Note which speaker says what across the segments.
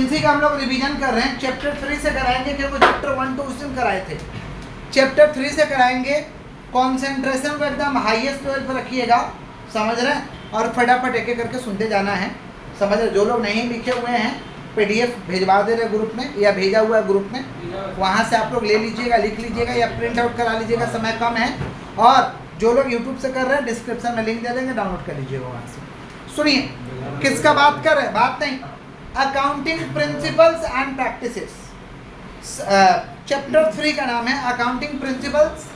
Speaker 1: इसी का हम लोग रिवीजन कर रहे हैं। चैप्टर 3 से कराएंगे क्योंकि चैप्टर 1 2 उस दिन कराए थे। चैप्टर 3 से कराएंगे। कंसंट्रेशन को एकदम हाईएस्ट लेवल पर रखिएगा, समझ रहे हैं, और फटाफट एक एक करके सुनते जाना है, समझ रहे। जो लोग नहीं लिखे हुए हैं PDF भेजवा दे रहे ग्रुप में या भेजा हुआ है ग्रुप में, वहाँ से आप लोग ले लीजिएगा, लिख लीजिएगा या प्रिंट आउट करा लीजिएगा, समय कम है। और जो लोग यूट्यूब से कर रहे हैं डिस्क्रिप्शन में लिंक दे देंगे, डाउनलोड कर लीजिएगा वहाँ से। सुनिए किसका बात कर रहे हैं, बात नहीं, accounting principles and practices. Chapter 3 का नाम है accounting principles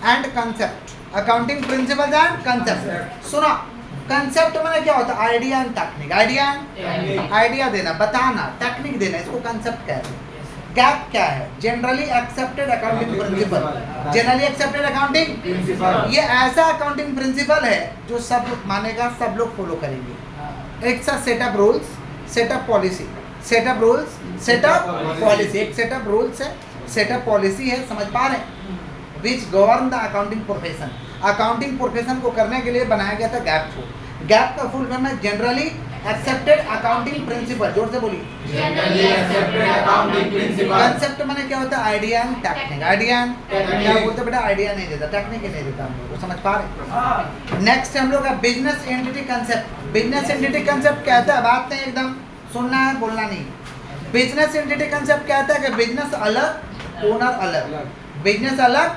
Speaker 1: and concept. Accounting principles and concept. सुनो, कंसेप्ट माने क्या होता है, आइडिया एंड टेक्निक। आइडिया देना, बताना, टेक्निक देना, इसको कंसेप्ट कहते हैं। गैप क्या है, generally accepted accounting principal. Generally accepted accounting principal, ये ऐसा अकाउंटिंग प्रिंसिपल है जो सब मानेगा, सब लोग फॉलो करेंगे। एक सा setup rules, setup policy, setup rules, setup policy. एक सेटअप रूल्स है, सेटअप पॉलिसी है, समझ पा रहे हैं, which govern the accounting profession. Accounting profession को करने के लिए बनाया गया था गैप फॉर्म। गैप का फुल फॉर्म है जनरली एक्सेप्टेड अकाउंटिंग प्रिंसिपल। जोर से बोलिए, generally accepted accounting principle. Concept माने क्या होता है, idea and technique. Idea and क्या बोलते बेटा, आइडिया नहीं देता, टेक्निक ही नहीं देता, हम लोग समझ पा रहे। नेक्स्ट हम लोग का business entity concept. Business entity concept कहता है, बात नहीं एकदम सुनना है, बोलना नहीं। बिजनेस एंटिटी कंसेप्ट कहता है कि बिजनेस अलग, ओनर अलग, बिजनेस अलग,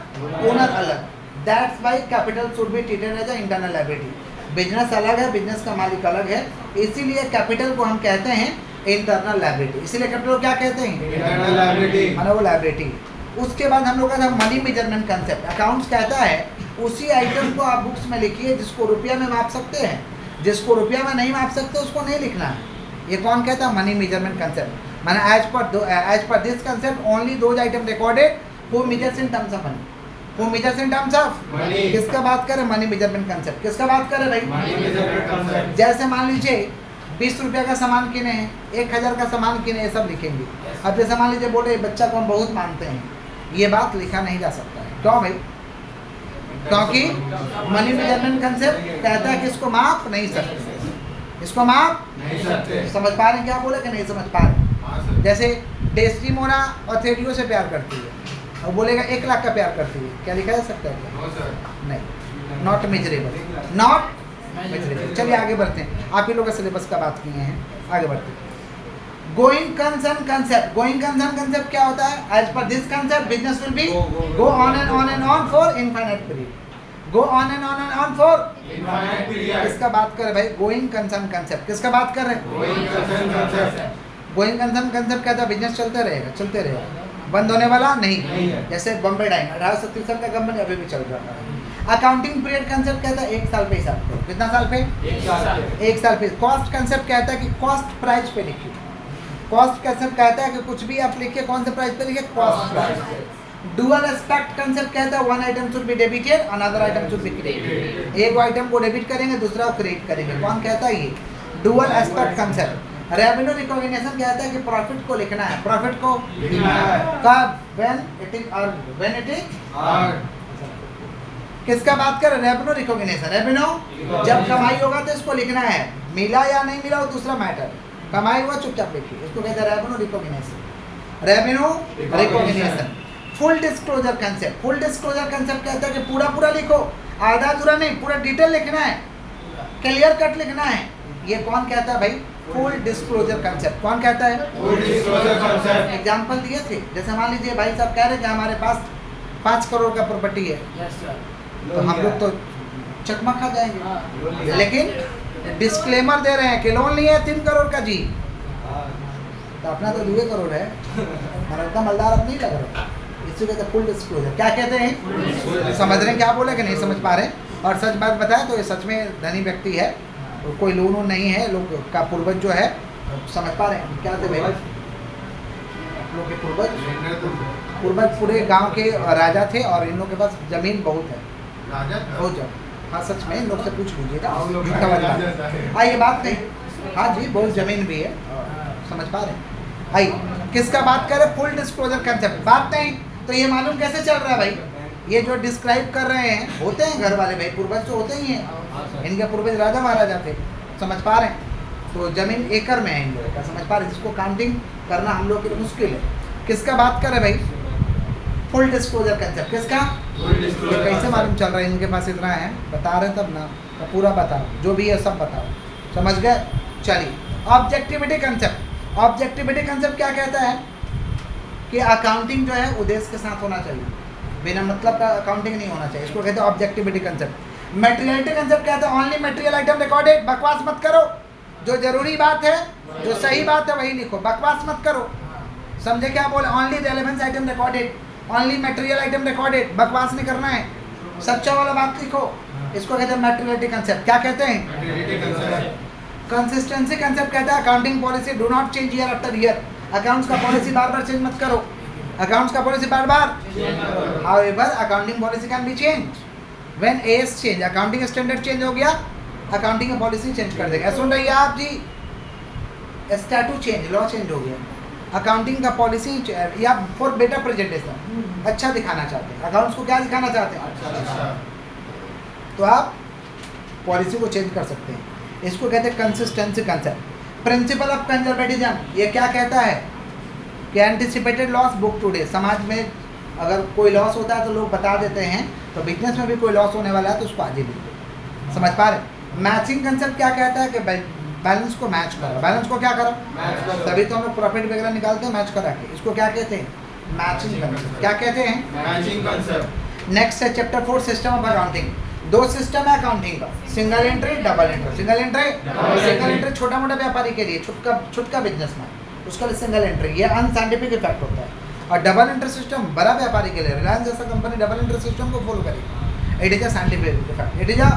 Speaker 1: ओनर अलग। That's why capital should be treated as a internal liability. Business अलग है, बिजनेस का मालिक अलग है, इसीलिए कैपिटल को हम कहते हैं इंटरनल लायबिलिटी। इसीलिए कैपिटल को क्या कहते हैं, इंटरनल लायबिलिटी, माने वो लायबिलिटी। उसके बाद हम लोग का था मनी मेजरमेंट कंसेप्ट। अकाउंट्स कहता है उसी आइटम को आप बुक्स में लिखिए जिसको रुपया में माप सकते हैं, जिसको रुपया में नहीं माप सकते उसको नहीं लिखना है। ये कौन कहता है, मनी मेजरमेंट कंसेप्ट। माने as per this concept only those items recorded who measures in terms of money. Who measures in terms of money. किसका बात करें, मनी मेजरमेंट कंसेप्ट। किसका बात करें भाई, मनी मेजरमेंट कंसेप्ट। जैसे मान लीजिए 20 रुपये का सामान किने हैं, 1000 का सामान किने, ये सब लिखेंगे। अब जैसे मान लीजिए बोले बच्चा को हम बहुत मानते हैं, ये बात लिखा नहीं जा सकता है। क्यों भाई, क्योंकि मनी मेजरमेंट कंसेप्ट कहता है कि इसको माप नहीं सकते, इसको माप नहीं सकते। समझ पा रहे हैं क्या बोले कि नहीं समझ पा रहे। जैसे डेस्टिमोना और थेडियो से प्यार करती है और बोलेगा 1 लाख का प्यार करती है, क्या लिखा जा सकता है क्या? नहीं, नॉट मेजरेबल, नॉट मेजरेबल। चलिए आगे बढ़ते हैं, आप ही लोग का सिलेबस का बात किए हैं, आगे बढ़ते हैं। Going concern concept. Going concern concept क्या होता है, as per this concept business will be go on and on and on for infinite period. Go on and on and on for infinite period. किसका बात कर रहे भाई, going concern concept. किसका बात कर रहे हैं, going concern concept. Going concern concept कहता है बिजनेस चलता रहेगा, चलते रहेगा, बंद होने वाला नहीं है। जैसे बॉम्बे डाइंग 1837 का कंपनी अभी भी चल रहा है। अकाउंटिंग पीरियड कंसेप्ट कहता है 1 साल पे हिसाब करो। कितना साल पे, 1 साल पे। कॉस्ट कंसेप्ट कहता है कि कॉस्ट प्राइस पे लिखिए। कॉस्ट कंसेप्ट कहता है कि कुछ भी आप लिखिए, कौन से प्राइस पे लिखिए, cost price. Dual aspect concept कहता है one item should be debited, another item should be credited. एक आइटम को डेबिट करेंगे, दूसरा को क्रेडिट करेंगे। कौन कहता है, ये dual aspect concept. Revenue recognition कहता है कि प्रॉफिट को लिखना है, प्रॉफिट को लिखना है कब, when it is earned, when it is earned. किसका बात कर, रेवेन्यू रिकॉग्निशन। रेवेन्यू जब कमाई होगा तो इसको लिखना है, मिला या नहीं मिला वो दूसरा मैटर, कमाई हुआ चुपचाप लिखिए, इसको कहते हैं revenue recognition. Revenue recognition. Full disclosure concept. Full disclosure concept कहता है कि पूरा पूरा लिखो, आधा अधूरा नहीं, पूरा डिटेल लिखना है, क्लियर कट लिखना है। ये कौन कहता है भाई, फुल डिस्क्लोजर कंसेप्ट। कौन कहता है, फुल डिस्क्लोजर कंसेप्ट। एग्जांपल दिए थे, जैसे मान लीजिए भाई साहब कह रहे हैं कि हमारे पास 5 करोड़ का प्रॉपर्टी है, तो हम लोग तो चकमा खा जाएंगे, लेकिन डिस्क्लेमर दे रहे हैं कि लोन लिया है 3 करोड़ का जी, तो अपना तो 2 करोड़ है, हमारा इतना मलदार अब नहीं लग रहा। इसी कहते हैं फुल डिस्क्लोजर। क्या कहते हैं, समझ रहे हैं क्या बोले कि नहीं समझ पा रहे। और सच बात बताएं तो ये सच में धनी व्यक्ति है, कोई लोन नहीं है, लोग का पूर्वज जो है, समझ पा रहे हैं क्या थे भाई, लोग के पूर्वज पूरे गांव के राजा थे और इन लोगों के पास जमीन बहुत है, बहुत जमीन। हाँ सच में, इन लोग से पूछ लीजिएगा, हाँ ये बात नहीं, हाँ जी बहुत जमीन भी है, समझ पा रहे हैं। आइए किसका बात करें, फुल डिस्क्लोजर कंसेप्ट। बात नहीं तो ये मालूम कैसे चल रहा है भाई, ये जो डिस्क्राइब कर रहे हैं होते हैं घर वाले भाई, पूर्वज तो होते ही हैं, इनके पूर्वज राजा महाराजा थे, समझ पा रहे हैं। तो जमीन एकड़ में है इन लोगों का, समझ पा रहे? इसको काउंटिंग करना हम लोग के लिए मुश्किल है। किसका बात कर रहे भाई? Full disclosure concept. किसका? ये कैसे मालूम चल रहा है इनके पास इतना है? बता रहे तब ना, तो पूरा बताओ, जो भी है सब बताओ, समझ गए? चलिए, ऑब्जेक्टिविटी कंसेप्ट। ऑब्जेक्टिविटी कंसेप्ट क्या कहता है कि अकाउंटिंग जो है उद्देश्य के साथ होना चाहिए, बिना मतलब का अकाउंटिंग नहीं होना चाहिए, इसको कहते हैं ऑब्जेक्टिविटी कंसेप्ट। मटेरियलिटी कंसेप्ट कहता है ओनली मटेरियल आइटम रिकॉर्डेड। बकवास मत करो, जो जरूरी बात है, जो सही बात है वही लिखो, बकवास मत करो, समझे क्या बोले? Only relevance item recorded, only material item recorded, बकवास नहीं करना है, सच्चा वाला बात लिखो। इसको कहते हैं मटेरियलिटी कंसेप्ट। क्या कहते हैं? कंसिस्टेंसी कंसेप्ट कहता है accounting policy do not change year after year. Accounts का पॉलिसी बार बार चेंज मत करो, अकाउंट्स का policy bar bar. However accounting policy can be change when as change, accounting standard change हो गया, अकाउंटिंग का पॉलिसी चेंज कर देगा। सुन रही है आप जी? स्टैटू चेंज, लॉ चेंज हो गया, अकाउंटिंग का पॉलिसी या फॉर बेटर प्रेजेंटेशन, अच्छा दिखाना चाहते हैं, अकाउंट्स को क्या दिखाना चाहते हैं? अच्छा। तो आप पॉलिसी को चेंज कर सकते हैं। इसको कहते हैं consistency concept. Principle of conservatism, ये क्या कहता है कि एंटिसिपेटेड लॉस बुक टुडे। समाज में अगर कोई लॉस होता है तो लोग बता देते हैं, तो बिजनेस में भी कोई लॉस होने वाला है तो उसको आज ही लिख दो, समझ पा रहे? मैचिंग कंसेप्ट क्या कहता है कि बैलेंस को मैच करो, बैलेंस को क्या करो? तभी तो हम लोग प्रॉफिट वगैरह निकालते हैं मैच करा के। इसको क्या कहते हैं? Matching concept. क्या कहते हैं? Matching concept. नेक्स्ट है चैप्टर 4 सिस्टम ऑफ अकाउंटिंग। दो सिस्टम है अकाउंटिंग का, single entry, double entry. Single entry छोटा मोटा व्यापारी के लिए, छुटका बिजनेसमैन, उसका लिए सिंगल एंट्री, ये अनसाइंटिफिक इफेक्ट होता है। और डबल एंट्री सिस्टम बड़ा व्यापारी के लिए, रिलायंस जैसा कंपनी डबल एंट्री सिस्टम को फॉलो करेगी। It is a scientific effect, it is a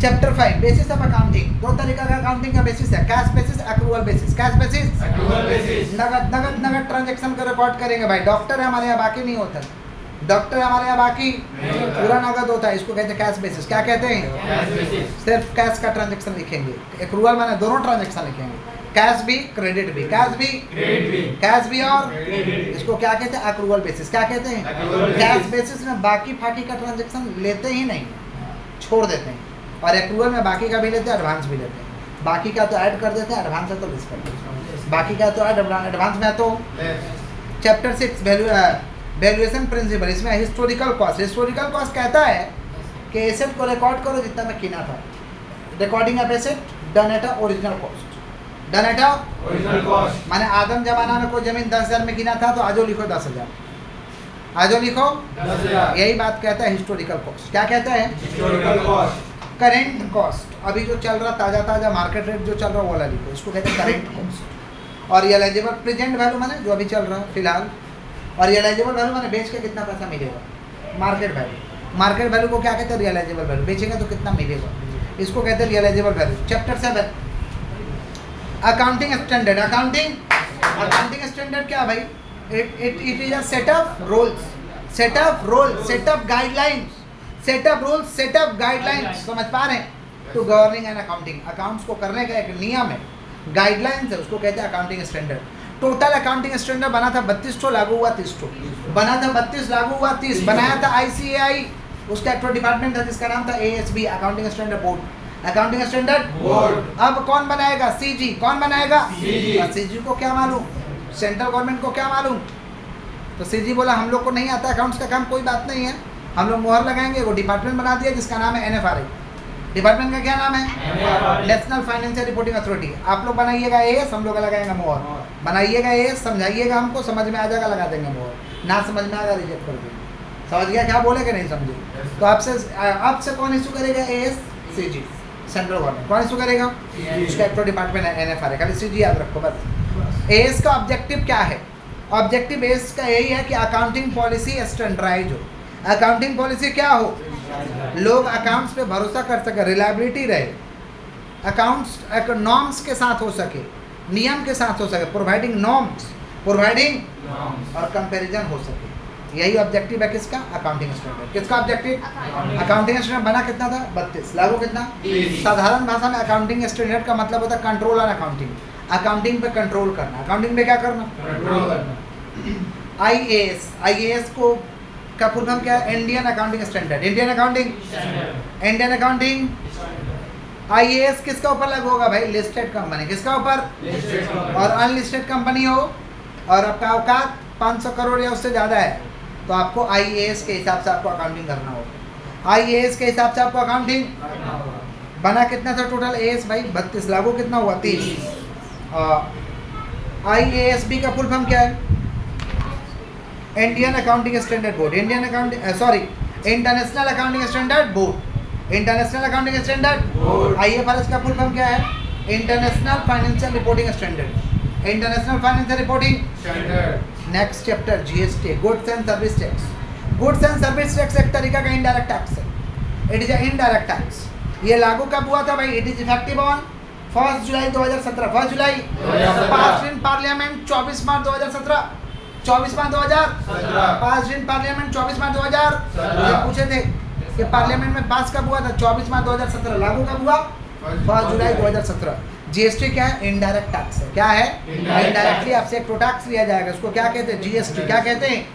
Speaker 1: chapter 5 basis of accounting. दो तरीका का अकाउंटिंग का बेसिस है, cash basis, accrual basis. Cash basis नगद ट्रांजैक्शन को रिकॉर्ड करेंगे भाई। डॉक्टर है हमारे यहाँ बाकी नहीं होता, डॉक्टर हमारे यहाँ बाकी पूरा नगद होता है, इसको कहते हैं कैश बेसिस। क्या कहते हैं? सिर्फ कैश का ट्रांजैक्शन लिखेंगे, एक्रूअल माने दोनों ट्रांजैक्शन लिखेंगे, कैश भी क्रेडिट भी, कैश भी और इसको क्या कहते हैं? Accrual basis. क्या कहते हैं? कैश बेसिस में बाकी फाकी का ट्रांजैक्शन लेते ही नहीं, छोड़ देते हैं, और एक्रूअल में बाकी का भी लेते हैं, एडवांस भी लेते हैं। बाकी का तो ऐड कर देते हैं, एडवांस है तो लेस कर देते हैं, बाकी का तो ऐड, एडवांस में तो। चैप्टर 6 वैल्यूएशन प्रिंसिपल, इसमें हिस्टोरिकल कॉस्ट। हिस्टोरिकल कॉस्ट कहता है कि एसेट को रिकॉर्ड करो जितना में किना था, recording of asset done at original cost, done at original cost. माने आदम जमाना में कोई जमीन 10,000 में किना था तो आजो लिखो 10,000, आजो लिखो 10,000। यही बात कहता है हिस्टोरिकल कॉस्ट। क्या कहता है? Historical cost. करेंट कॉस्ट, अभी जो चल रहा ताज़ा मार्केट रेट जो चल रहा है वो वाला लिखो, इसको कहते हैं करेंट कॉस्ट। और रियलाइजेबल प्रेजेंट वैल्यू माने जो अभी चल रहा है फिलहाल, और रियलाइजेबल वैल्यू माने बेच के कितना पैसा मिलेगा, मार्केट वैल्यू। मार्केट वैल्यू को क्या कहते हैं? Realisable value. बेचेगा तो कितना मिलेगा, इसको कहते हैं realisable value. Chapter 7 accounting standard. Accounting standard क्या भाई? It is a set of rules, set of guidelines, set of rules, set of guidelines, समझ पा रहे हैं? To governing and accounting, accounts को करने का एक नियम है, गाइडलाइंस है, उसको कहते हैं accounting standard. Total accounting standard बना था 32 ठो, लागू हुआ 30 ठो, बना था 32, लागू हुआ 30। बनाया था ICAI, उसका एक डिपार्टमेंट था जिसका नाम था ASB, accounting standard board, accounting standard board. अब कौन बनाएगा? CG। कौन बनाएगा? CG को क्या मालूम, सेंट्रल गवर्नमेंट को क्या मालूम? तो CG बोला हम लोग को नहीं आता अकाउंट्स का काम, कोई बात नहीं है, हम लोग मोहर लगाएंगे। वो डिपार्टमेंट बना दिया जिसका नाम है NFRA। डिपार्टमेंट का क्या नाम है? National financial reporting authority. आप लोग बनाइएगा AS, हम लोग लगाएंगे मोहर। बनाइएगा AS, समझाइएगा हमको, समझ में आ जाएगा लगा देंगे मोहर, ना समझ में आएगा रिजेक्ट कर देंगे। समझ गया क्या बोले कि नहीं समझे? तो आपसे कौन इशू करेगा? AS, CG, central government. कौन इशू करेगा? उसका एक डिपार्टमेंट है NFRA, खाली CG याद रखो बस। AS का ऑब्जेक्टिव क्या है? ऑब्जेक्टिव AS का यही है कि अकाउंटिंग पॉलिसी स्टैंडर्डाइज हो। अकाउंटिंग पॉलिसी क्या हो? लोग अकाउंट्स पे भरोसा कर सके, रिलायबिलिटी रहे, अकाउंट्स एक नॉर्म्स के साथ हो सके, नियम के साथ हो सके, प्रोवाइडिंग नॉर्म्स और कंपैरिजन हो सके। यही ऑब्जेक्टिव है किसका? Accounting standard. किसका ऑब्जेक्टिव? अकाउंटिंग स्टैंडर्ड बना कितना था? 32, लागू कितना? साधारण भाषा में अकाउंटिंग स्टैंडर्ड का मतलब होता है कंट्रोल ऑन अकाउंटिंग, अकाउंटिंग पे कंट्रोल करना। अकाउंटिंग पे क्या करना? कंट्रोल करना। IAS को का फुल फॉर्म क्या है? Indian accounting standard. Indian accounting IAS किसका ऊपर लागू होगा भाई? Listed company. किसका ऊपर? और अनलिस्टेड कंपनी हो और आपका औकात 500 करोड़ या उससे ज़्यादा है तो आपको IAS के हिसाब से आपको अकाउंटिंग करना होगा। IAS के हिसाब से आपको अकाउंटिंग बना कितना था टोटल AS भाई? 32। लागू कितना हुआ? 30। IASB का फुल फॉर्म क्या है? Indian accounting standard board. International accounting standard board. International accounting standard board. IFRS का फुल फॉर्म क्या है? International financial reporting standard. International financial reporting standard. Next chapter GST, goods and service tax. Goods and service tax एक तरीका का indirect tax है। It is indirect tax. ये लागू कब हुआ था भाई? It is effective on 1 July 2017। 1 July pass in parliament 24 March 2017। 24 March 2017 pass in parliament 24 मार्च 2017। ये पूछे थे कि पार्लियामेंट में पास कब हुआ था? 24 मार्च 2017। लागू कब हुआ? 1 जुलाई 2017। GST क्या है? इनडायरेक्ट टैक्स है। क्या है? इनडायरेक्टली आपसे एक टैक्स लिया जाएगा, उसको क्या कहते हैं? GST। क्या कहते हैं?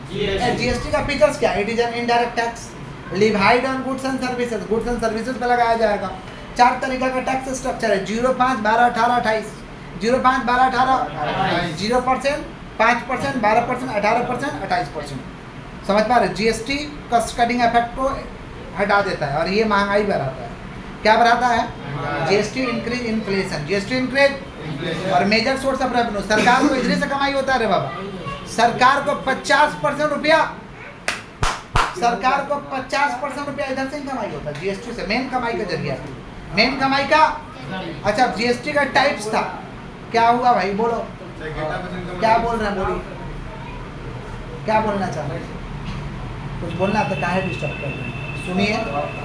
Speaker 1: GST का फीचर्स क्या है? It is an indirect tax levied on goods and services. Goods and services पे लगाया जाएगा। 4 तरीका का टैक्स स्ट्रक्चर है। 0, 5, 12, 18, 28। 0, 5, 12, 18 0%, 5%, 12%, 18%, 28%। समझ पा रहे? GST कॉस्ट कटिंग इफेक्ट को हटा देता है और ये महंगाई बढ़ाता है। क्या बढ़ाता है? GST increase inflation. GST increase और मेजर सोर्स ऑफ रेवेन्यू। सरकार को इधर से कमाई होता है रे बाबा। सरकार को 50% रुपया, सरकार को 50% रुपया इधर से ही कमाई होता है GST से। मेन कमाई का जरिया, मेन कमाई का। अच्छा, GST का टाइप्स था, क्या हुआ भाई? बोलो क्या बोल रहे हैं? बोलिए क्या बोलना चाह रहे हैं? कुछ बोलना तो काहे डिस्टर्ब कर रहे हैं? सुनिए,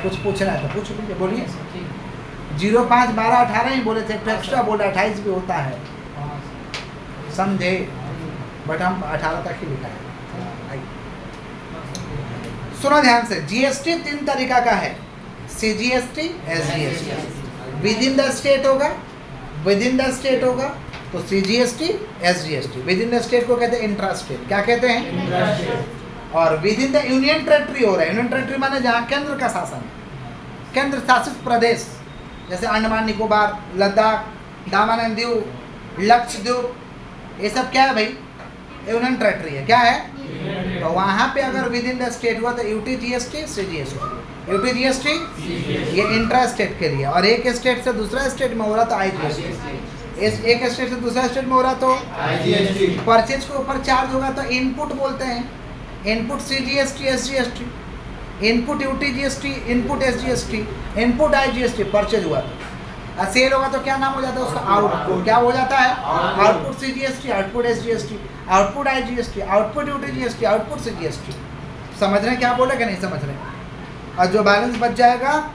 Speaker 1: कुछ पूछना है तो पूछ लीजिए, बोलिए। 0, 5, 12, 18 ही बोले थे, एक्स्ट्रा बोला 28 भी होता है, समझे? बट हम 18 तक ही लिखा है। सुनो ध्यान से। GST 3 तरीका का है। CGST, SGST। Within the state होगा, विद इन द स्टेट होगा तो CGST, SGST। Within the state को कहते हैं इंट्रा स्टेट। क्या कहते हैं? Intra state. और within the union territory हो रहा है। यूनियन टेरिटरी माने जहाँ केंद्र का शासन है, केंद्र शासित प्रदेश, जैसे अंडमान निकोबार, लद्दाख, दामन एंड दीव, लक्षद्वीप, ये सब क्या है भाई? यूनियन टेरिटरी है। क्या है? तो वहाँ पे अगर विद इन द स्टेट हुआ तो UT GST, CGST। UT GST ये इंट्रा स्टेट के लिए, और एक स्टेट से दूसरा स्टेट में हो रहा तो IGST। एक स्टेट से दूसरा स्टेट में हो रहा तो IGST। परचेज के ऊपर चार्ज होगा तो इनपुट बोलते हैं। Input CGST, SGST। Input UT GST, input SGST, input IGST। Purchase हुआ तो सेल होगा तो क्या नाम हो जाता है उसका? आउटपुट। क्या हो जाता है? Output CGST, output SGST, output IGST, output UT GST, output CGST। समझ रहे हैं क्या बोले कि नहीं समझ रहे हैं? और जो बैलेंस बच जाएगा,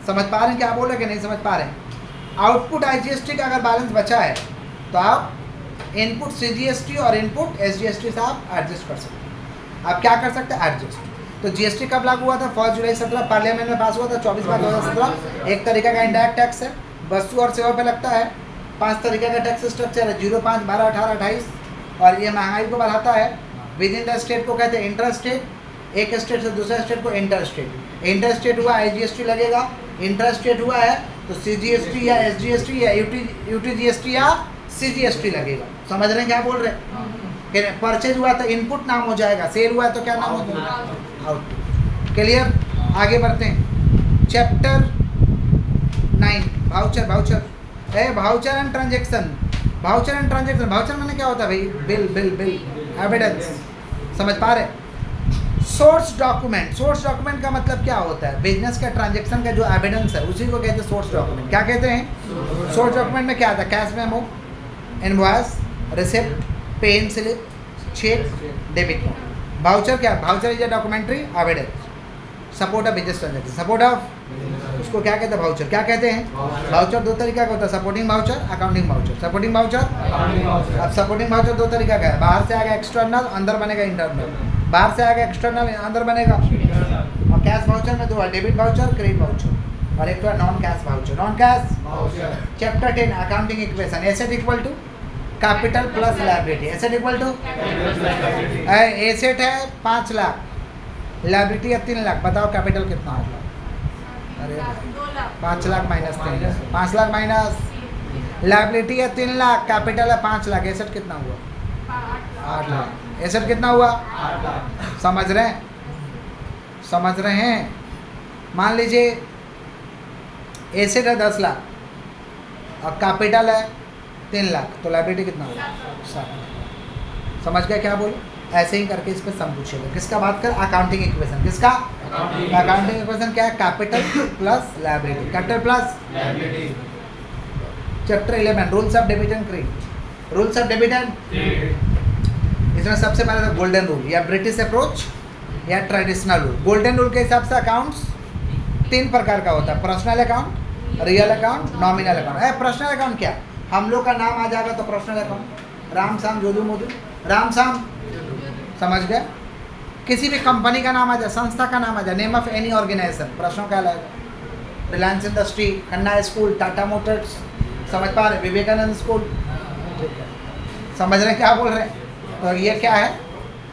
Speaker 1: समझ पा रहे हैं क्या बोले कि नहीं समझ पा रहे हैं? आउटपुट IGST का अगर बैलेंस बचा है तो आप इनपुट CGST और इनपुट SGST से आप एडजस्ट कर सकते हैं। आप क्या कर सकते हैं? एडजस्ट। तो GST कब लागू हुआ था? 1 जुलाई 17 पार्लियामेंट में पास हुआ था। 24 मार्च 2017। एक तरीका का इनडायरेक्ट टैक्स है, वस्तु और सेवा पे लगता है। 5 तरीके का टैक्स स्ट्रक्चर है। 0, 5, 12, 18, 28। और ये महंगाई को बढ़ाता है। विद इन द स्टेट को कहते हैं इंटर स्टेट। एक स्टेट से दूसरे स्टेट को इंटर स्टेट। इंटर स्टेट हुआ IGST लगेगा। इंटर स्टेट हुआ है तो CGST या SGST या UT GST या CGST लगेगा। समझ रहे हैं क्या बोल रहे हैं? परचेज हुआ तो इनपुट नाम हो जाएगा, सेल हुआ तो क्या नाम हो जाएगा? आउटपुट। क्लियर? आगे बढ़ते हैं। Chapter 9 voucher. Voucher and transaction. Voucher and transaction. Voucher माने क्या होता है भाई? Bill evidence. समझ पा रहे? Source document. सोर्स डॉक्यूमेंट का मतलब क्या होता है? बिजनेस का ट्रांजैक्शन का जो एविडेंस है उसी को कहते हैं सोर्स डॉक्यूमेंट। क्या कहते हैं? सोर्स डॉक्यूमेंट में क्या आता है? Cash memo, invoice, receipt, pay in slip, cheque, debit note. Voucher क्या? Voucher is a documentary evidence support of business transaction. Support of, उसको क्या कहते हैं? वाउचर। क्या कहते हैं? वाउचर 2 तरीका का होता है, supporting voucher, accounting voucher. Supporting voucher. अब सपोर्टिंग वाउचर 2 तरीका का है। बाहर से आएगा एक्सटर्नल, अंदर बनेगा इंटरनल। बाहर से आएगा एक्सटर्नल, अंदर बनेगा। और कैश वाउचर में 2 है, डेबिट वाउचर, क्रेडिट वाउचर। और एक तो है non cash voucher. Non cash voucher. Chapter 10 accounting equation. Asset equal to capital plus liability. Asset equal to, asset है 5 लाख, लायबिलिटी है 3 लाख। बताओ कैपिटल कितना होगा? अरे 5 lakh minus 3 lakh, 5 lakh minus liability है 3 लाख, कैपिटल है 5 लाख, एसेट कितना हुआ 8 लाख। एसेट कितना हुआ 8 लाख। समझ रहे हैं, समझ रहे हैं। मान लीजिए एसेट है 10 लाख और कैपिटल है 3 लाख, तो लायबिलिटी कितना हुआ 7 लाख। समझ गए क्या बोले? ऐसे ही करके इस पर सम पूछेगा। किसका बात कर? Accounting equation. किसका? अकाउंटिंग इक्वेशन क्या है? Capital plus liability, capital plus liability. Chapter 11 rules of debit and credit. Rules of debit and इसमें सबसे पहले गोल्डन रूल या ब्रिटिश अप्रोच या ट्रेडिशनल रूल। गोल्डन रूल के हिसाब से अकाउंट्स 3 प्रकार का होता है, personal account, real account, nominal account. Personal account क्या? हम लोग का नाम आ जाएगा तो पर्सनल अकाउंट, राम शाम जोधू मोदू, राम शाम, समझ गए? किसी भी कंपनी का नाम आ जाए, संस्था का नाम आ जाए, नेम ऑफ एनी ऑर्गेनाइजेशन, प्रश्नों क्या लाएगा? Reliance industry, Khanna school, Tata Motors, समझ पा रहे? विवेकानंद स्कूल, समझ रहे क्या बोल रहे हैं? तो ये क्या है?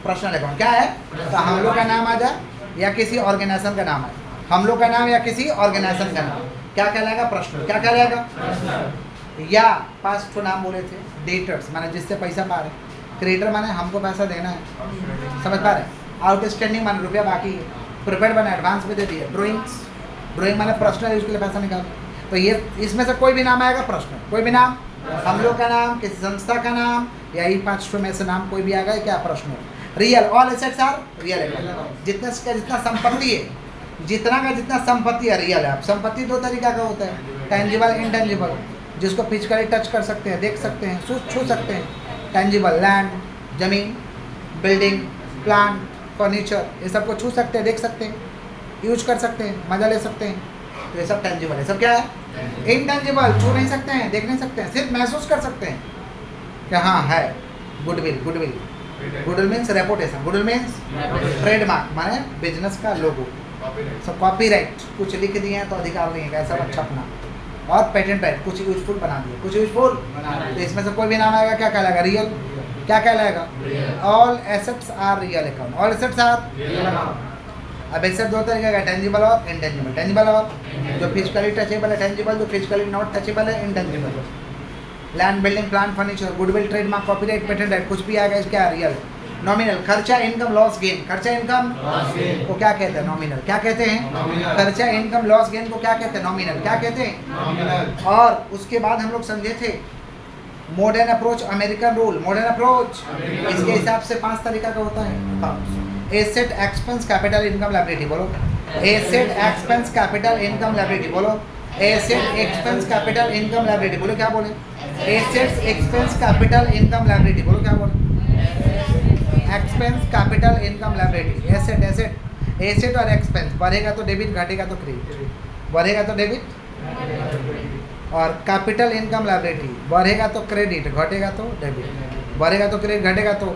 Speaker 1: Personal account. क्या है? तो हम लोग का नाम आ जाए या किसी ऑर्गेनाइजेशन का नाम है, हम लोग का नाम या किसी ऑर्गेनाइजेशन का नाम, क्या कहलाएगा? पर्सनल। क्या कहलाएगा? या 5 ठो नाम बोले थे। डेटर्स माने जिससे पैसा पा रहे, क्रेडिटर माने हमको पैसा देना है, समझ पा रहे? आउटस्टैंडिंग माने रुपया बाकी है, प्रिपेड माने एडवांस में दे दिए, ड्राइंग्स, ड्राइंग माने पर्सनल यूज के लिए पैसा निकालो। तो ये इसमें से कोई भी नाम आएगा पर्सनल, कोई भी नाम, हम लोग का नाम, किसी संस्था का नाम, या ये 5 ठो में से नाम कोई भी आ गया क्या? Personal. Real, all assets are real account. जितना का जितना संपत्ति है, जितना का जितना संपत्ति है रियल है। अब संपत्ति 2 तरीका का होता है, टेंजिबल, इनटेंजिबल। जिसको फिजिकली टच कर सकते हैं, देख सकते हैं, छू सकते हैं, टेंजिबल, लैंड, जमीन, बिल्डिंग, प्लांट, फर्नीचर, ये सब को छू सकते हैं, देख सकते हैं, यूज कर सकते हैं, मजा ले सकते हैं, तो ये सब टेंजिबल है। सब क्या है? इनटेंजिबल, छू नहीं सकते हैं, देख नहीं सकते हैं, सिर्फ महसूस कर सकते हैं कि हाँ है। Goodwill, goodwill, goodwill means reputation, goodwill means trademark माने बिजनेस का लोगो। सब कॉपीराइट, कुछ लिख दिए हैं तो अधिकार नहीं है, ऐसा अच्छा अपना। और पेटेंट राइट, कुछ यूजफुल बना दिए, कुछ यूजफुल, तो इसमें से कोई भी नाम आएगा क्या कहलाएगा? रियल। क्या कहलाएगा? All assets are real account, all assets are real account. अब एसेट 2 तरीके का, टेंजिबल और इनटेंजिबल। टेंजिबल और जो फिजिकली टचेबल है, टेंजिबल जो फिजिकली नॉट टचेबल है, intangible. Land, building, plant, furniture, goodwill, trademark, copyright, patent right, कुछ भी आएगा क्या? रियल। नॉमिनल, खर्चा, इनकम, लॉस, गेन। खर्चा, इनकम को क्या कहते हैं? नॉमिनल। क्या कहते हैं? खर्चा, इनकम, लॉस, गेन को क्या कहते हैं? नॉमिनल। क्या कहते हैं? और उसके बाद हम लोग समझे थे modern approach, American rule. Modern approach इसके हिसाब से 5 तरीका का होता है। Asset, expense, capital, income, liability. बोलो asset, expense, capital, income, liability. बोलो asset, expense, capital, income, liability. बोलो क्या बोले? Assets, expense, capital, income, liability. बोलो क्या बोले? Expense, capital, income, liability. Asset, asset, asset और एक्सपेंस, बढ़ेगा तो डेबिट, घटेगा तो क्रेडिट। बढ़ेगा तो डेबिट और कैपिटल, इनकम, लायबिलिटी, बढ़ेगा तो क्रेडिट, घटेगा तो डेबिट। बढ़ेगा तो क्रेडिट, घटेगा तो।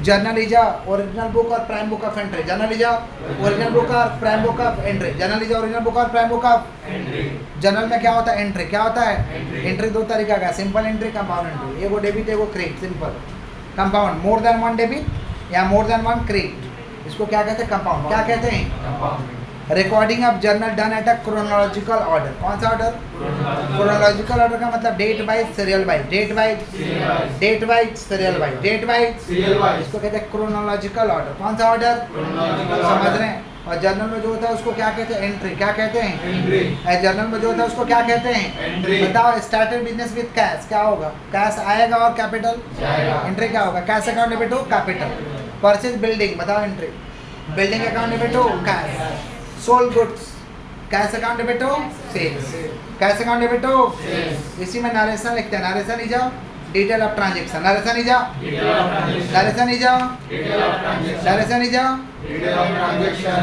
Speaker 1: जर्नल इज ओरिजिनल बुक और prime book of entry. Journal is original book और prime book of entry. Journal is original book और prime book of entry. Journal में क्या होता है? एंट्री। क्या होता है? एंट्री 2 तरीका का, सिंपल एंट्री, कंपाउंड एंट्री। एगो डेबिट, एगो credit. Simple, compound, more than 1 debit या मोर देन 1 क्रेडिट, इसको क्या कहते हैं? कंपाउंड। क्या कहते हैं? Recording of journal done at a chronological order. कौन सा ऑर्डर? क्रोनोलॉजिकल ऑर्डर का मतलब date wise, serial wise, date wise, date wise, serial wise, date wise, इसको कहते हैं क्रोनोलॉजिकल ऑर्डर। कौन सा ऑर्डर? समझ रहे हैं? और जर्नल में जो होता है उसको क्या कहते हैं? एंट्री। क्या कहते हैं? एंट्री। जर्नल में जो होता है उसको क्या कहते हैं? एंट्री। बताओ, स्टार्टेड बिजनेस विद कैश, क्या होगा? कैश आएगा और कैपिटल जाएगा। एंट्री क्या होगा? कैश अकाउंट डेबिट हो, कैपिटल। परचेज बिल्डिंग, बताओ एंट्री। बिल्डिंग अकाउंट डेबिट हो, cash. Sold goods, cash account debit हो, सेल्स। कैश अकाउंट डेबिट हो, इसी में नरेशन लिखते हैं। नरेशन ही जाओ, डिटेल ऑफ ट्रांजेक्शन। नरेशन ही जाओ, नरेशन ही जाओ, नरेशन ही जाओ,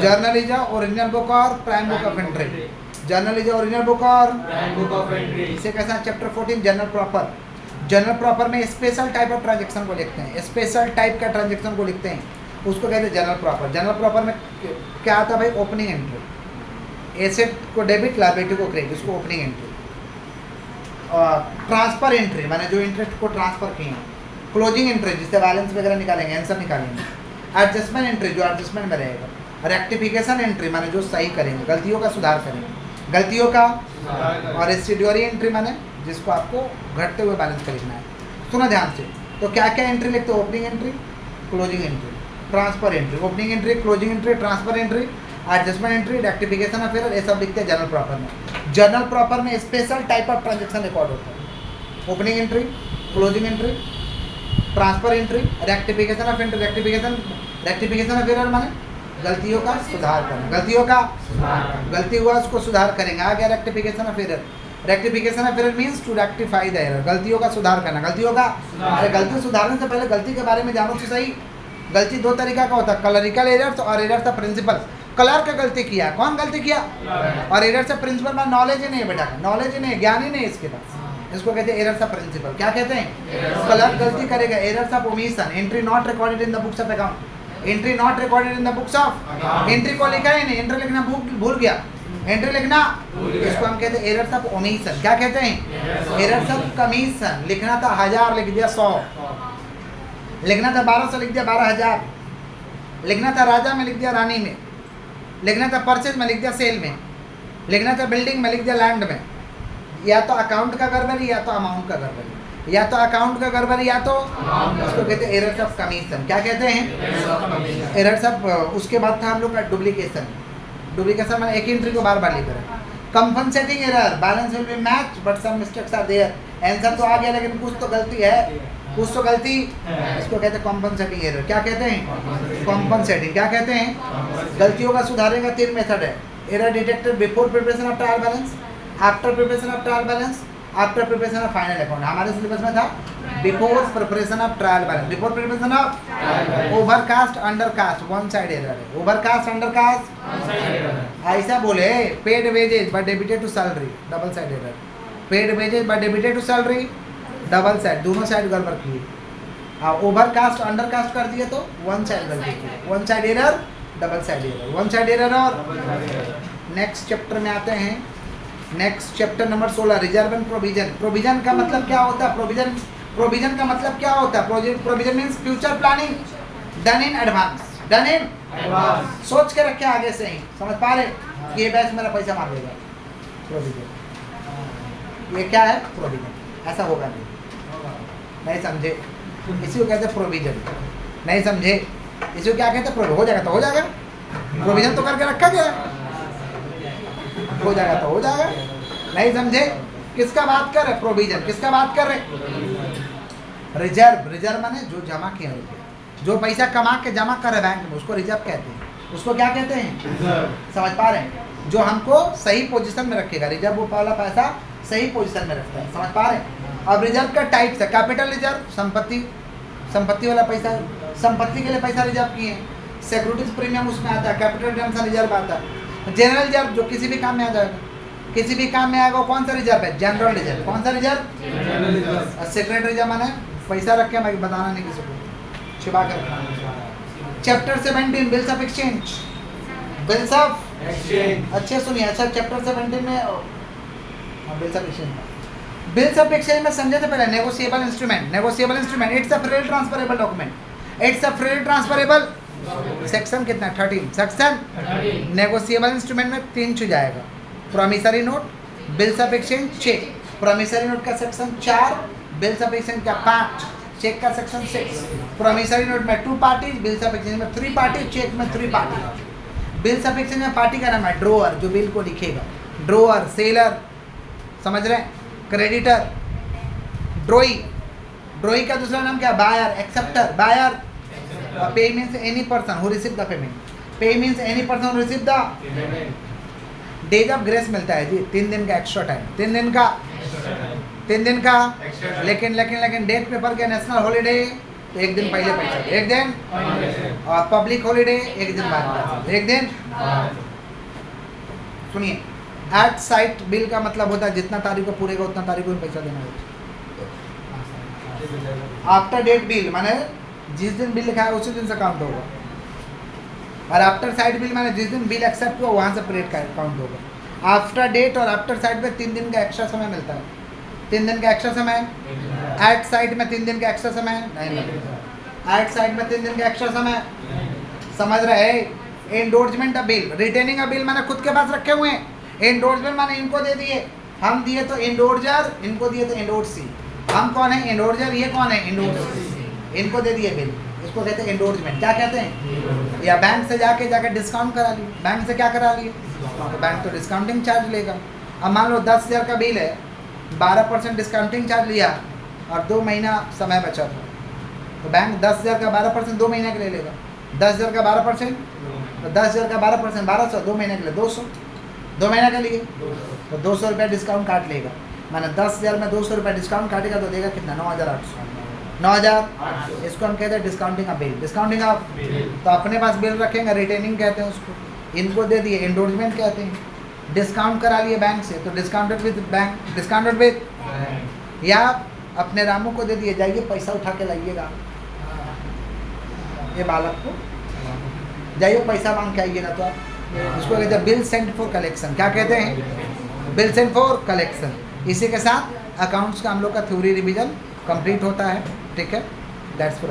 Speaker 1: जर्नल ही जाओ, ओरिजिनल बुक और prime book of entry. Journal ही जाओ, ओरिजिनल बुक और प्राइम बुक ऑफ एंट्री। इसे कैसा? Chapter 14 journal proper. Journal proper में स्पेशल टाइप ऑफ ट्रांजेक्शन को लिखते हैं, स्पेशल टाइप का ट्रांजेक्शन को लिखते हैं, उसको कहते हैं जनरल प्रॉपर। जनरल प्रॉपर में क्या आता है भाई? ओपनिंग एंट्री, एसेट को डेबिट, लायबिलिटी को क्रेडिट, उसको ओपनिंग एंट्री। ट्रांसफर एंट्री माने जो इंटरेस्ट को ट्रांसफर किए हैं। क्लोजिंग एंट्री जिससे बैलेंस वगैरह निकालेंगे, आंसर निकालेंगे। एडजस्टमेंट एंट्री जो एडजस्टमेंट में रहेगा। रेक्टिफिकेशन एंट्री माने जो सही करेंगे, गलतियों का सुधार करेंगे। गलतियों का, और रेसिडुअरी एंट्री माने जिसको आपको घटते हुए बैलेंस का लिखना है। सुना ध्यान से, तो क्या क्या एंट्री लिखते हो? Opening entry, closing entry, transfer entry, opening entry, closing entry, transfer entry, adjustment entry, rectification of error, ये सब लिखते हैं जर्नल प्रॉपर में। जर्नल प्रॉपर में special type of transaction record होता है। Opening entry, closing entry, transfer entry, rectification of entry, rectification of error माने गलतियों का सुधार करना, गलतियों का गलती हुआ उसको सुधार करेंगे। आ गया rectification of error. Rectification of error means to rectify the error, गलतियों का सुधार करना, गलतियों का। अरे गलती सुधारने से पहले गलती के बारे में जानो तो सही। गलती दो तरीका का होता है, कलरिकल एरर्स और एरर्स ऑफ प्रिंसिपल। कलर का गलती किया, कौन गलती किया? और एरर्स ऑफ प्रिंसिपल में नॉलेज ही नहीं है बेटा, नॉलेज ही नहीं है, ज्ञान ही नहीं है इसके पास, इसको कहते हैं एरर्स ऑफ प्रिंसिपल। क्या कहते हैं? कलर गलती करेगा। Errors of omission, entry not recorded in the books of account, entry not recorded in the books of, entry को लिखा ही नहीं, एंट्री लिखना भूल गया, एंट्री लिखना, इसको हम कहते हैं एरर्स ऑफ ओमिशन। क्या कहते हैं? Errors of commission. लिखना था 1000 लिख दिया 100, लिखना था 1200 लिख दिया 12000, लिखना था राजा में लिख दिया रानी में, लिखना था परचेज में लिख दिया सेल में, लिखना था बिल्डिंग में लिख दिया लैंड में। या तो अकाउंट का गड़बड़ी या तो अमाउंट का गड़बड़ी, या तो अकाउंट का गड़बड़ी या तो उसको कहते हैं एरर्स ऑफ कमीशन। क्या कहते हैं? Errors of. उसके बाद था हम लोग का डुप्लीकेशन। डुप्लीकेशन मैंने एक ही एंट्री को बार बार लिख रहा है। Compensating error, balance will be match but some mistakes are there. Answer तो आ गया लेकिन कुछ तो गलती है, कुछ तो गलती, इसको कहते हैं कॉम्पनसेटिंग एरर। क्या कहते हैं? कॉम्पनसेटिंग। क्या कहते हैं? गलतियों का सुधारने का 3 मेथड है। Error detected before preparation of trial balance, after preparation of trial balance, after preparation of final account. हमारे सिलेबस में था before preparation of trial balance, before preparation of overcast undercast, one side error है। Overcast undercast ऐसा बोले, paid wages but debited to salary, double side error. Paid wages but debited to salary, double side, दोनों side गड़बड़ की। Overcast undercast कर दिए तो one side गलती की, one side error, double side error, one side error. और next chapter में आते हैं, next chapter number 16, reserve and provision. Provision का मतलब क्या होता है? प्रोविजन का मतलब क्या होता है? Provision means future planning done in advance, done in advance, सोच के रखे आगे से ही। समझ पा रहे कि ये बैच मेरा पैसा मार देगा? प्रोविजन, ये क्या है? प्रोविजन। ऐसा होगा नहीं समझे? इसी को कहते हैं प्रोविजन। नहीं समझे? इसी को क्या कहते हैं? प्रोविजन। हो जाएगा तो हो जाएगा, प्रोविजन तो करके रखा गया, हो जाएगा तो हो जाएगा। नहीं समझे? किसका बात कर रहे? प्रोविजन। किसका बात कर रहे? रिजर्व। रिजर्व माने जो जमा किया रुपये, जो पैसा कमा के जमा कर रहे बैंक में, उसको रिजर्व कहते हैं। उसको क्या कहते हैं? समझ पा रहे हैं? जो हमको सही पोजीशन में रखेगा। रिजर्व वो वाला पैसा सही पोजीशन में रखता है। समझ पा रहे हैं? अब रिजर्व का टाइप्स है। कैपिटल रिजर्व, संपत्ति वाला पैसा, संपत्ति के लिए पैसा रिजर्व किए। सिक्योरिटीज प्रीमियम उसमें आता है, कैपिटल रिजर्व रिजर्व आता है। जनरल रिजर्व जो किसी भी काम में आ जाएगा, किसी भी काम में आएगा, कौन सा रिजर्व है? General reserve. कौन सा रिजर्व? सेक्रेटरी रिजर्व माने पैसा रख के मैं बताना नहीं किसी को, छिपा कर रखना। Chapter 17 bills of exchange, bills of exchange. अच्छे सुनिए। अच्छा चैप्टर 17 में bills of exchange, bills of exchange में समझे से पहले negotiable instrument. Negotiable instrument it's a freely transferable document, it's a freely transferable. Section कितना? 13 सेक्शन। नेगोशिएबल इंस्ट्रूमेंट में 3 चीज आएगा, promissory note, bills of exchange, cheque. Promissory note का section 4, bills of exchange का 5, चेक का सेक्शन 6। प्रॉमिसरी नोट में 2 parties, bills of exchange में 3 parties, check में 3 पार्टी। बिल्स ऑफ एक्सचेंज में पार्टी का नाम है ड्रोअर, जो बिल को लिखेगा। ड्रोअर, सेलर, समझ रहे हैं? क्रेडिटर, ड्रोई। ड्रोई का दूसरा नाम क्या? Buyer, acceptor, buyer. Payee means any person who receive the payment, payee means any person who receive the days of grace मिलता है जी, 3 दिन का एक्स्ट्रा टाइम, 3 दिन का, 3 दिन का। लेकिन डेट पेपर के नेशनल हॉलीडे तो 1 दिन पहले पैसा, 1 दिन, और पब्लिक हॉलीडे 1 दिन बाद पैसा, 1 दिन। सुनिए, एट साइट बिल का मतलब होता है जितना तारीख को पूरेगा उतना तारीख को पैसा देना होगा। आफ्टर डेट बिल माने जिस दिन बिल लिखा है उसी दिन से काउंट होगा, और आफ्टर साइड बिल माने जिस दिन बिल एक्सेप्ट हुआ वहाँ से पीरियड का काउंट होगा। आफ्टर डेट और आफ्टर साइड में 3 दिन का एक्स्ट्रा समय मिलता है, 3 दिन का एक्स्ट्रा समय। एट साइड में 3 दिन का एक्स्ट्रा समय नहीं मिलता, एट साइड में 3 दिन का एक्स्ट्रा समय। समझ रहे? Endorsement of bill, retaining of bill माने खुद के पास रखे हुए हैं, एंडोर्समेंट माने इनको दे दिए, हम दिए तो एंडोर्जर, इनको दिए तो एंडोर्सी। हम कौन है? एंडोर्जर, ये कौन है? एंडोर्सी। इनको दे दिए बिल, इसको कहते हैं एंडोर्समेंट। क्या कहते हैं? या बैंक से जाके डिस्काउंट करा लिए, बैंक से क्या करा लिए? तो बैंक तो डिस्काउंटिंग चार्ज लेगा। अब मान लो 10,000 का बिल है, 12% डिस्काउंटिंग चार्ज लिया और 2 महीना समय बचा था, तो बैंक 10,000 का 12% 2 महीने के लिए लेगा। 10,000 का 12%, तो 10,000 का 12% 1200, 2 महीने के लिए 200, 2 महीने के लिए तो 200 रुपये डिस्काउंट काट लेगा। माने 10,000 में 200 रुपये डिस्काउंट काटेगा तो देगा कितना? 9,800। 9,000, इसको हम कहते हैं discounting of bill. Discounting of तो अपने पास बिल रखेंगे, रिटेनिंग कहते हैं उसको। इनको दे दिए, एंडोर्समेंट कहते हैं। डिस्काउंट करा लिए बैंक से तो discounted with bank, discounted with, या अपने रामू को दे दिए, जाइए पैसा उठा के लाइएगा, ये बालक को जाइए पैसा मांग के आइएगा। तो आप इसको कहते हैं बिल सेंट फॉर कलेक्शन। क्या कहते हैं? Bill sent for collection. इसी के साथ अकाउंट्स का हम लोग का थ्योरी रिवीजन कंप्लीट होता है। ठीक है, दैट्स फॉर